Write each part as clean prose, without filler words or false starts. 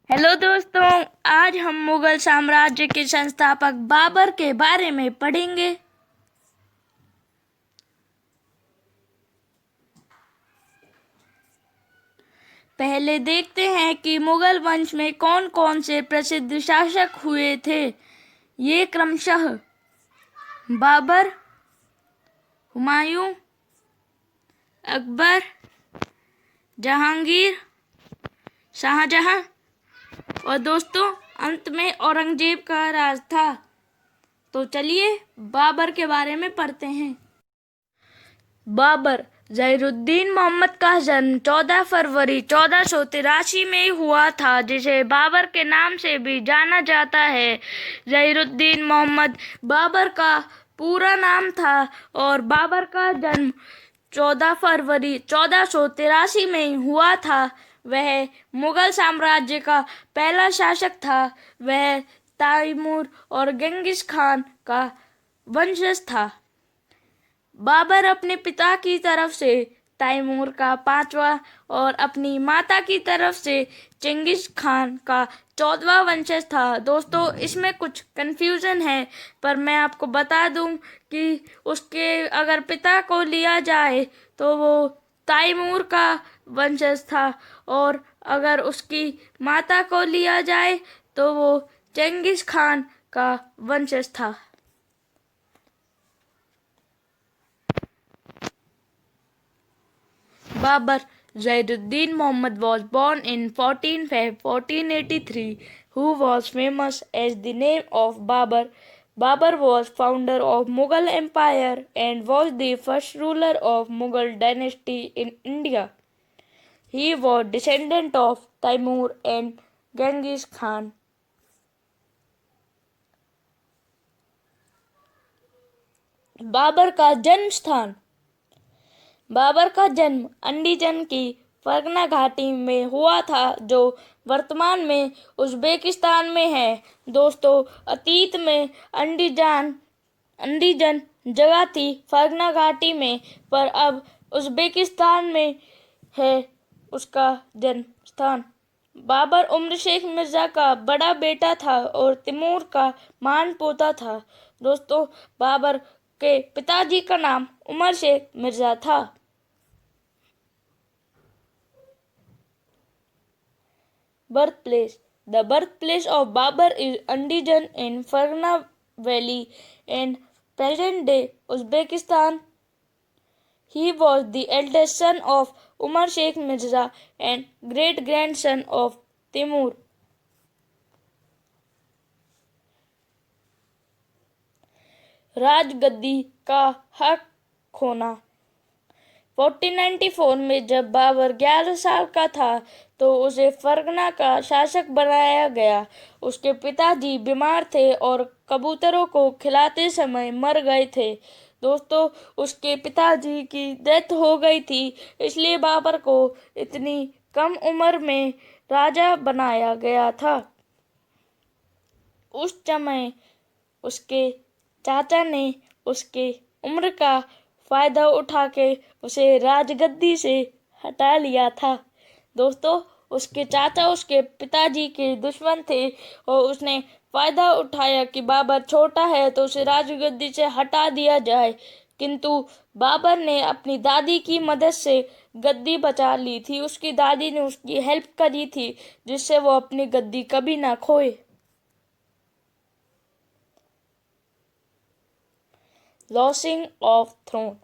Hello दोस्तों, आज हम मुगल साम्राज्य के संस्थापक बाबर के बारे में पढ़ेंगे। पहले देखते हैं कि मुगल वंश में कौन कौन से प्रसिद्ध शासक हुए थे। ये क्रमशः बाबर, हुमायूं, अकबर, जहांगीर, शाहजहां और दोस्तों अंत में औरंगजेब का राज था। तो चलिए बाबर के बारे में पढ़ते हैं। बाबर ज़हीरुद्दीन मोहम्मद का जन्म 14 फरवरी 1483 में हुआ था, जिसे बाबर के नाम से भी जाना जाता है। ज़हीरुद्दीन मोहम्मद बाबर का पूरा नाम था और बाबर का जन्म 14 फरवरी 1483 में हुआ था। वह मुगल साम्राज्य का पहला शासक था। वह तैमूर और गेंगिस खान का वंशज था। बाबर अपने पिता की तरफ से तैमूर का 5वां और अपनी माता की तरफ से चेंगिस खान का 14वां वंशज था। दोस्तों इसमें कुछ कंफ्यूजन है, पर मैं आपको बता दूं कि उसके अगर पिता को लिया जाए तो वो तैमूर का वंशज था और अगर उसकी माता को लिया जाए तो वो चेंगिस खान का वंशज था। Babar Zainuddin Muhammad was born in 14 Feb 1483, who was famous as the name of Babar. Babar was founder of Mughal Empire and was the first ruler of Mughal dynasty in India. He was descendant of Taimur and Genghis Khan. Babar का जन्म स्थान। बाबर का जन्म अंडीजन की फरगना घाटी में हुआ था, जो वर्तमान में उज़्बेकिस्तान में है। दोस्तों अतीत में अंडीजन जगह थी फरगना घाटी में, पर अब उज़्बेकिस्तान में है उसका जन्म स्थान। बाबर उमर शेख मिर्जा का बड़ा बेटा था और तैमूर का महान पोता था। दोस्तों बाबर के पिताजी का नाम उमर शेख मिर्जा था। Birthplace. The birthplace of Babar is Andijan in Fargana Valley in present-day Uzbekistan. He was the eldest son of Umar Sheikh Mirza and great-grandson of Timur. राजगद्दी का हक खोना। 1494 में जब बाबर 11 साल का था तो उसे फरगना का शासक बनाया गया। उसके पिताजी बीमार थे और कबूतरों को खिलाते समय मर गए थे। दोस्तों उसके पिताजी की डेथ हो गई थी, इसलिए बाबर को इतनी कम उम्र में राजा बनाया गया था। उस समय उसके चाचा ने उसके उम्र का फायदा उठा के उसे राजगद्दी से हटा लिया था। दोस्तों उसके चाचा उसके पिताजी के दुश्मन थे और उसने फायदा उठाया कि बाबर छोटा है तो उसे राजगद्दी से हटा दिया जाए, किंतु बाबर ने अपनी दादी की मदद से गद्दी बचा ली थी। उसकी दादी ने उसकी हेल्प करी थी, जिससे वो अपनी गद्दी कभी ना खोए। Losing of throne.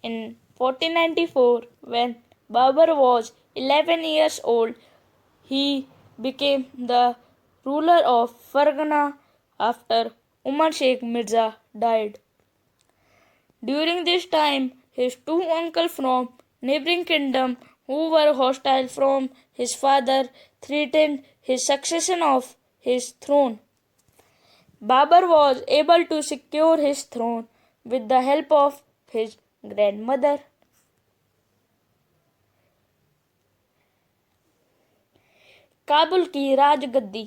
In 1494, when Babur was 11 years old, he became the ruler of Fargana after Umar Sheikh Mirza died. During this time, his two uncles from neighboring kingdom, who were hostile from his father, threatened his succession of his throne. Babur was able to secure his throne with the help of his grandmother. Kabul की राजगद्दी।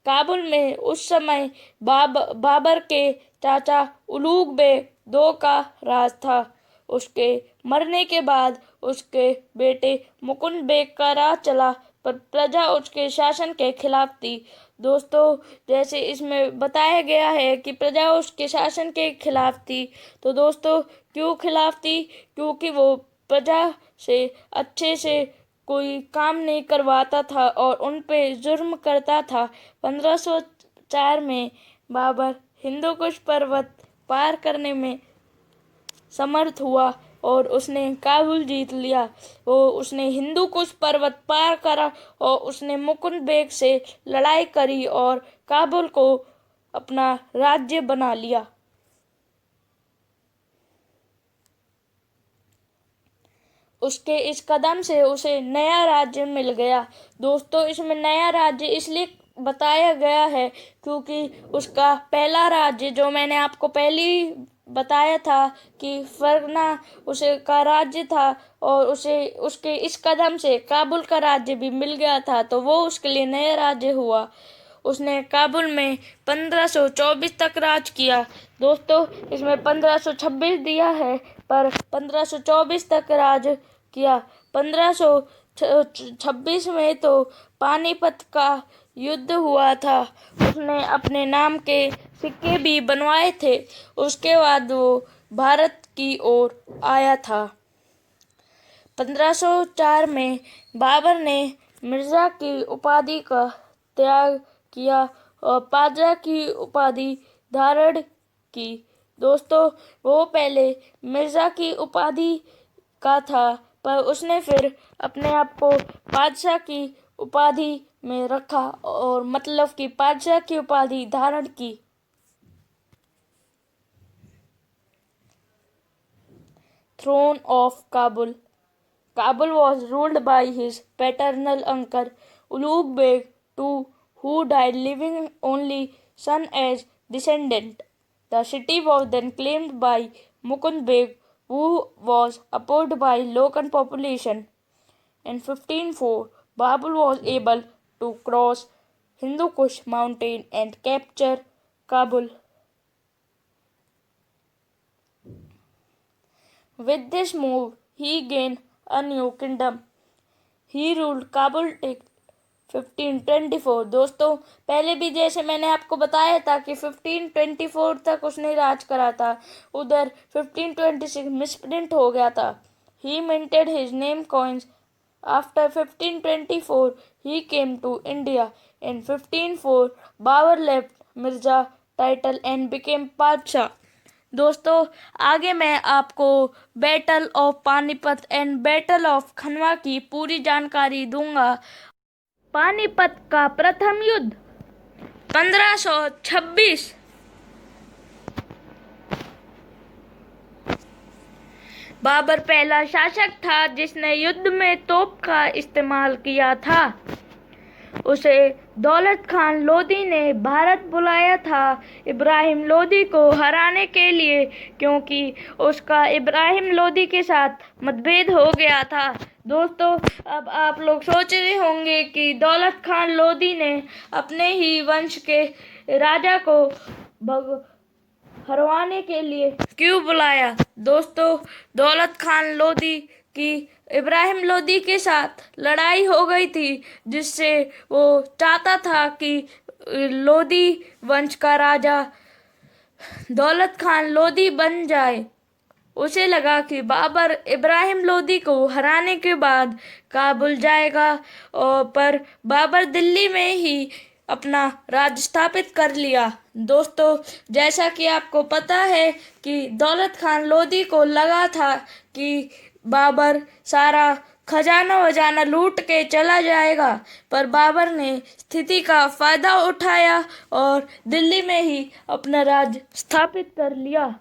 काबुल में उस समय बाबर के चाचा Ulugh bag II का राज था। उसके मरने के बाद उसके बेटे मुकुंद बेग का राज चला। पर प्रजा उसके शासन के खिलाफ थी। दोस्तों, जैसे इसमें बताया गया है कि प्रजा उसके शासन के खिलाफ थी, तो दोस्तों क्यों खिलाफ थी? क्योंकि वो प्रजा से अच्छे से कोई काम नहीं करवाता था और उन पे जुर्म करता था। 1504 में बाबर हिंदू कुश पर्वत पार करने में समर्थ हुआ और उसने काबुल जीत लिया। उसने हिंदू कुश पर्वत पार करा और उसने मुकुंद बेग से लड़ाई करी और काबुल को अपना राज्य बना लिया। उसके इस कदम से उसे नया राज्य मिल गया। दोस्तों, इसमें नया राज्य इसलिए बताया गया है क्योंकि उसका पहला राज्य, जो मैंने आपको पहले ही बताया था कि फरगना उसे का राज्य था और उसे उसके इस कदम से काबुल का राज्य भी मिल गया था, तो वो उसके लिए नया राज्य हुआ। उसने काबुल में 1524 तक राज किया। दोस्तों, इसमें 1526 दिया है, पर 1524 तक राज किया। 1526 में तो पानीपत का युद्ध हुआ था। उसने अपने नाम के सिक्के भी बनवाए थे। उसके बाद वो भारत की ओर आया था। 1504 में बाबर ने मिर्जा की उपाधि का त्याग किया और पादरा की उपाधि धारण की। दोस्तों, वो पहले मिर्जा की उपाधि का था, पर उसने फिर अपने आप को बादशाह की उपाधि में रखा और मतलब कि बादशाह की उपाधि धारण की। Throne of Kabul. Kabul was ruled by his paternal uncle Ulugh Beg II, who died leaving only son as descendant. The city was then claimed by Mukund Beg, who was opposed by local population. In 1504, Babur was able to cross Hindu Kush mountain and capture Kabul. With this move, he gained a new kingdom. He ruled Kabul till 1524। दोस्तों, पहले भी जैसे मैंने आपको बताया था कि 1524 तक उसने राज करा था, उधर 1526 मिसप्रिंट हो गया था। He minted his name coins. After 1524, he came to India. In 1504, Babur left Mirza title and became Padshah। दोस्तों, आगे मैं आपको battle of Panipat and battle of Khanwa की पूरी जानकारी दूंगा। पानीपत का प्रथम युद्ध 1526। बाबर पहला शासक था जिसने युद्ध में तोप का इस्तेमाल किया था। उसे दौलत खान लोदी ने भारत बुलाया था इब्राहिम लोदी को हराने के लिए, क्योंकि उसका इब्राहिम लोदी के साथ मतभेद हो गया था। दोस्तों, अब आप लोग सोच रहे होंगे कि दौलत खान लोदी ने अपने ही वंश के राजा को हरवाने के लिए क्यों बुलाया? दोस्तों, दौलत खान लोदी की इब्राहिम लोदी के साथ लड़ाई हो गई थी, जिससे वो चाहता था कि लोदी वंश का राजा दौलत खान लोदी बन जाए। उसे लगा कि बाबर इब्राहिम लोदी को हराने के बाद काबुल जाएगा, और पर बाबर दिल्ली में ही अपना राज स्थापित कर लिया। दोस्तों, जैसा कि आपको पता है कि दौलत खान लोदी को लगा था कि बाबर सारा खजाना वजाना लूट के चला जाएगा, पर बाबर ने स्थिति का फायदा उठाया और दिल्ली में ही अपना राज स्थापित कर लिया।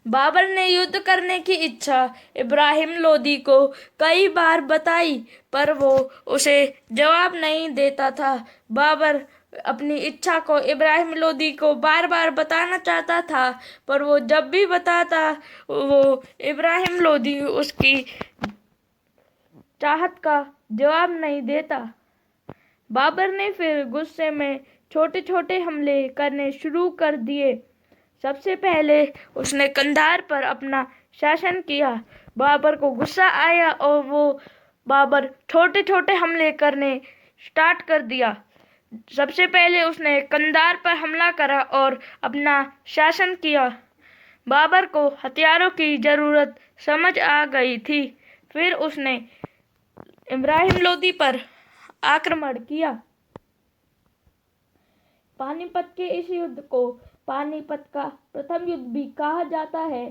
बाबर ने युद्ध करने की इच्छा इब्राहिम लोदी को कई बार बताई, पर वो उसे जवाब नहीं देता था। बाबर अपनी इच्छा को इब्राहिम लोदी को बार बार बताना चाहता था, पर वो जब भी बताता वो इब्राहिम लोदी उसकी चाहत का जवाब नहीं देता। बाबर ने फिर गुस्से में छोटे छोटे हमले करने शुरू कर दिए। सबसे पहले उसने कंधार पर अपना शासन किया। बाबर को गुस्सा आया और वो बाबर छोटे छोटे हमले करने स्टार्ट कर दिया। सबसे पहले उसने कंधार पर हमला करा और अपना शासन किया। बाबर को हथियारों की जरूरत समझ आ गई थी। फिर उसने इब्राहिम लोदी पर आक्रमण किया। पानीपत के इस युद्ध को पानीपत का प्रथम युद्ध भी कहा जाता है।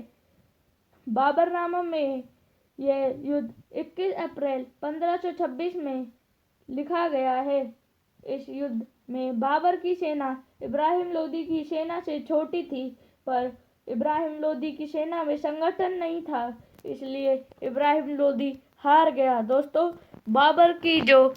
बाबरनामा में यह युद्ध 21 अप्रैल 1526 में लिखा गया है। इस युद्ध में बाबर की सेना इब्राहिम लोदी की सेना से छोटी थी, पर इब्राहिम लोदी की सेना में संगठन नहीं था, इसलिए इब्राहिम लोदी हार गया। दोस्तों, बाबर की जो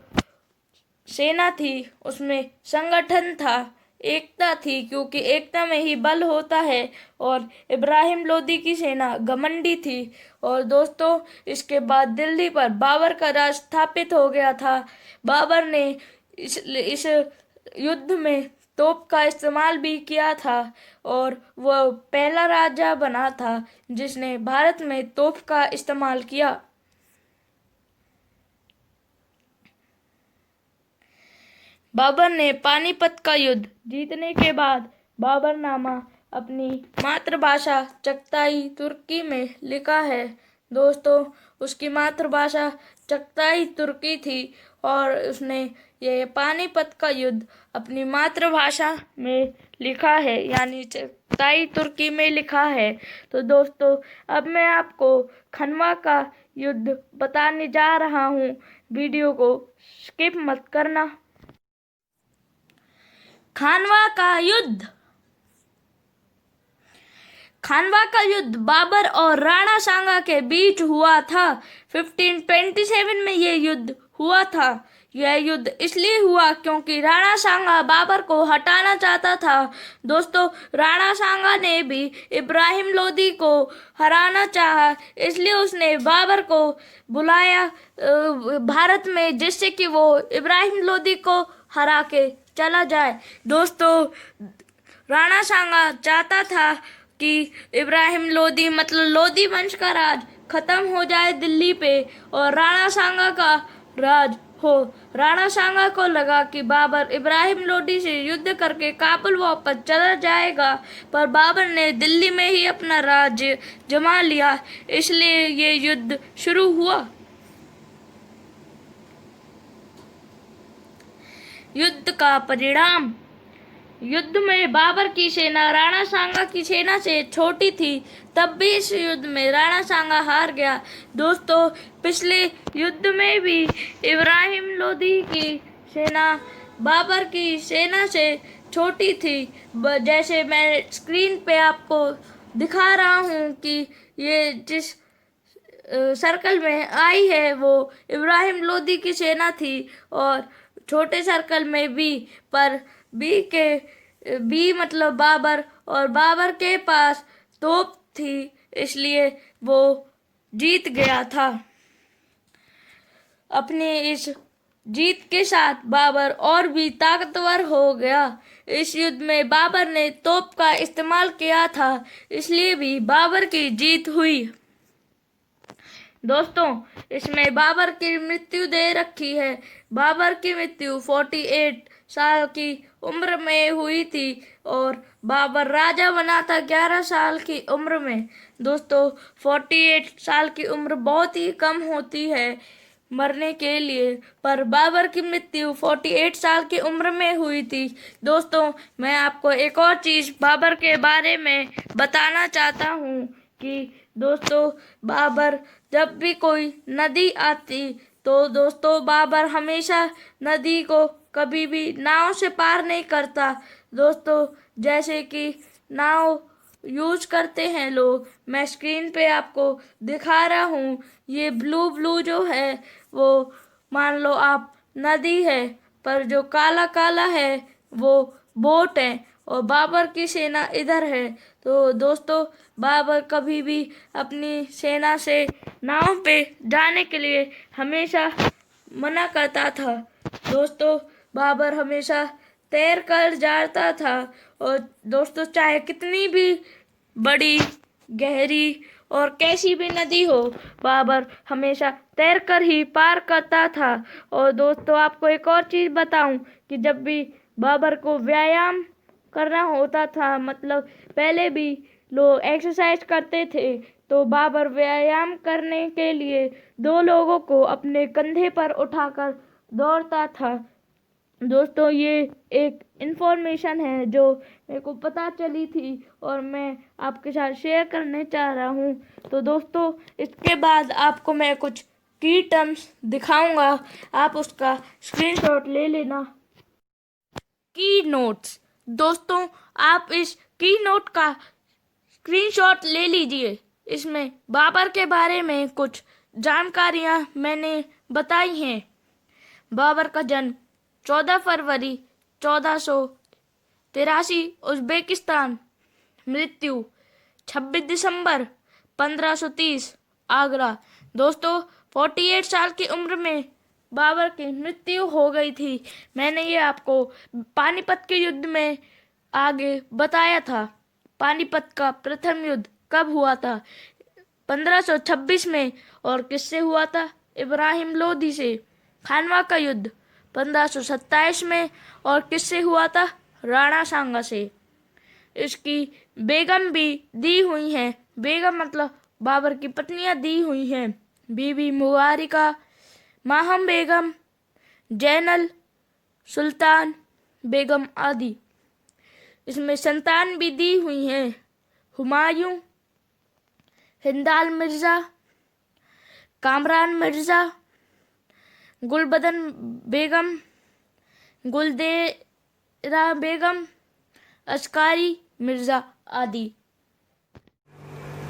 सेना थी उसमें संगठन था, एकता थी, क्योंकि एकता में ही बल होता है। और इब्राहिम लोदी की सेना घमंडी थी। और दोस्तों, इसके बाद दिल्ली पर बाबर का राज स्थापित हो गया था। बाबर ने इस युद्ध में तोप का इस्तेमाल भी किया था और वह पहला राजा बना था जिसने भारत में तोप का इस्तेमाल किया। बाबर ने पानीपत का युद्ध जीतने के बाद बाबरनामा अपनी मातृभाषा चगताई तुर्की में लिखा है। दोस्तों, उसकी मातृभाषा चगताई तुर्की थी और उसने ये पानीपत का युद्ध अपनी मातृभाषा में लिखा है, यानी चगताई तुर्की में लिखा है। तो दोस्तों, अब मैं आपको खनवा का युद्ध बताने जा रहा हूँ। वीडियो को स्किप मत करना। खानवा का युद्ध। खानवा का युद्ध बाबर और राणा सांगा के बीच हुआ था। 1527 में यह युद्ध हुआ था। यह युद्ध इसलिए हुआ क्योंकि राणा सांगा बाबर को हटाना चाहता था। दोस्तों, राणा सांगा ने भी इब्राहिम लोदी को हराना चाहा, इसलिए उसने बाबर को बुलाया भारत में, जिससे कि वो इब्राहिम लोदी को हरा के चला जाए। दोस्तों, राणा सांगा चाहता था कि इब्राहिम लोदी मतलब लोदी वंश का राज खत्म हो जाए दिल्ली पे और राणा सांगा का राज हो। राणा सांगा को लगा कि बाबर इब्राहिम लोदी से युद्ध करके काबुल वापस चला जाएगा, पर बाबर ने दिल्ली में ही अपना राज्य जमा लिया, इसलिए ये युद्ध शुरू हुआ। युद्ध का परिणाम। युद्ध में बाबर की सेना राणा सांगा की सेना से छोटी थी, तब भी इस युद्ध में राणा सांगा हार गया। दोस्तों, पिछले युद्ध में भी इब्राहिम लोदी की सेना बाबर की सेना से छोटी थी। जैसे मैं स्क्रीन पे आपको दिखा रहा हूँ कि ये जिस सर्कल में आई है वो इब्राहिम लोदी की सेना थी और छोटे सर्कल में पर बी मतलब बाबर, और बाबर के पास तोप थी, इसलिए वो जीत गया था। अपने इस जीत के साथ बाबर और भी ताकतवर हो गया। इस युद्ध में बाबर ने तोप का इस्तेमाल किया था, इसलिए भी बाबर की जीत हुई। दोस्तों, इसमें बाबर की मृत्यु दे रखी है। बाबर की मृत्यु 48 साल की उम्र में हुई थी और बाबर राजा बना था 11 साल की उम्र में। दोस्तों, 48 साल की उम्र बहुत ही कम होती है मरने के लिए, पर बाबर की मृत्यु 48 साल की उम्र में हुई थी। दोस्तों, मैं आपको एक और चीज़ बाबर के बारे में बताना चाहता हूँ कि दोस्तों, बाबर जब भी कोई नदी आती तो दोस्तों बाबर हमेशा नदी को कभी भी नाव से पार नहीं करता। दोस्तों, जैसे कि नाव यूज करते हैं लोग, मैं स्क्रीन पे आपको दिखा रहा हूँ। ये ब्लू जो है वो मान लो आप नदी है, पर जो काला काला है वो बोट है और बाबर की सेना इधर है। तो दोस्तों, बाबर कभी भी अपनी सेना से नाव पे जाने के लिए हमेशा मना करता था। दोस्तों, बाबर हमेशा तैर कर जाता था और दोस्तों चाहे कितनी भी बड़ी गहरी और कैसी भी नदी हो, बाबर हमेशा तैरकर ही पार करता था। और दोस्तों, आपको एक और चीज़ बताऊं कि जब भी बाबर को व्यायाम करना होता था, मतलब पहले भी लोग एक्सरसाइज करते थे, तो बाबर व्यायाम करने के लिए दो लोगों को अपने कंधे पर उठाकर दौड़ता था। दोस्तों, ये एक इन्फॉर्मेशन है जो मेरे को पता चली थी और मैं आपके साथ शेयर करने चाह रहा हूँ। तो दोस्तों, इसके बाद आपको मैं कुछ की टर्म्स दिखाऊंगा, आप उसका स्क्रीनशॉट ले लेना। की नोट्स। दोस्तों, आप इस की नोट का स्क्रीनशॉट ले लीजिए। इसमें बाबर के बारे में कुछ जानकारियां मैंने बताई हैं। बाबर का जन्म 14 फरवरी 1483 उज़्बेकिस्तान। मृत्यु 26 दिसंबर 1530 आगरा। दोस्तों, 48 साल की उम्र में बाबर की मृत्यु हो गई थी। मैंने ये आपको पानीपत के युद्ध में आगे बताया था। पानीपत का प्रथम युद्ध कब हुआ था? 1526 में। और किससे हुआ था? इब्राहिम लोदी से। खानवा का युद्ध 1527 में। और किससे हुआ था? राणा सांगा से। इसकी बेगम भी दी हुई हैं। बेगम मतलब बाबर की पत्नियां दी हुई हैं। बीबी मुबारिका, माहम बेगम, जैनल सुल्तान बेगम आदि। इसमें संतान भी दी हुई हैं। हुमायूं, हिंदाल मिर्ज़ा, कामरान मिर्ज़ा, गुलबदन बेगम, गुलदेरा बेगम, अस्कारी मिर्ज़ा आदि।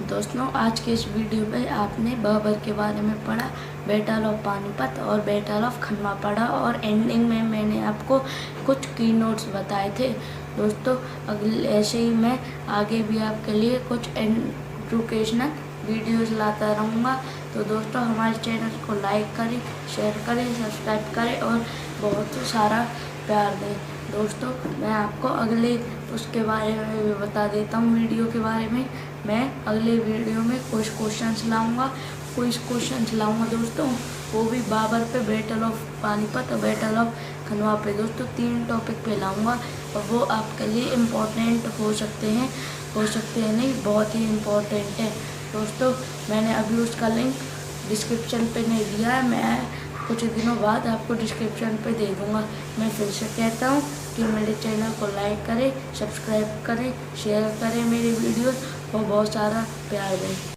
दोस्तों, आज के इस वीडियो में आपने बाबर के बारे में पढ़ा, बैटल ऑफ पानीपत और बैटल ऑफ खनवा पढ़ा, और एंडिंग में मैंने आपको कुछ की नोट्स बताए थे। दोस्तों, अगले ऐसे ही मैं आगे भी आपके लिए कुछ एजुकेशनल वीडियोस लाता रहूँगा। तो दोस्तों, हमारे चैनल को लाइक करें, शेयर करें, सब्सक्राइब करें और बहुत सारा प्यार दें। दोस्तों, मैं आपको अगले उसके बारे में भी बता देता हूँ। वीडियो के बारे में मैं अगले वीडियो में कुछ क्वेश्चंस लाऊंगा, दोस्तों, वो भी बाबर पे, बैटल ऑफ पानीपत और बैटल ऑफ खनवा पे। दोस्तों, 3 टॉपिक पे लाऊंगा और वो आपके लिए इम्पोर्टेंट हो सकते हैं नहीं, बहुत ही इम्पोर्टेंट है। दोस्तों, मैंने अभी उसका लिंक डिस्क्रिप्शन पे नहीं दिया है, मैं कुछ दिनों बाद आपको डिस्क्रिप्शन पे दे दूँगा। मैं फिर से कहता हूँ कि मेरे चैनल को लाइक करें, सब्सक्राइब करें, शेयर करें मेरी वीडियोस और बहुत सारा प्यार दें।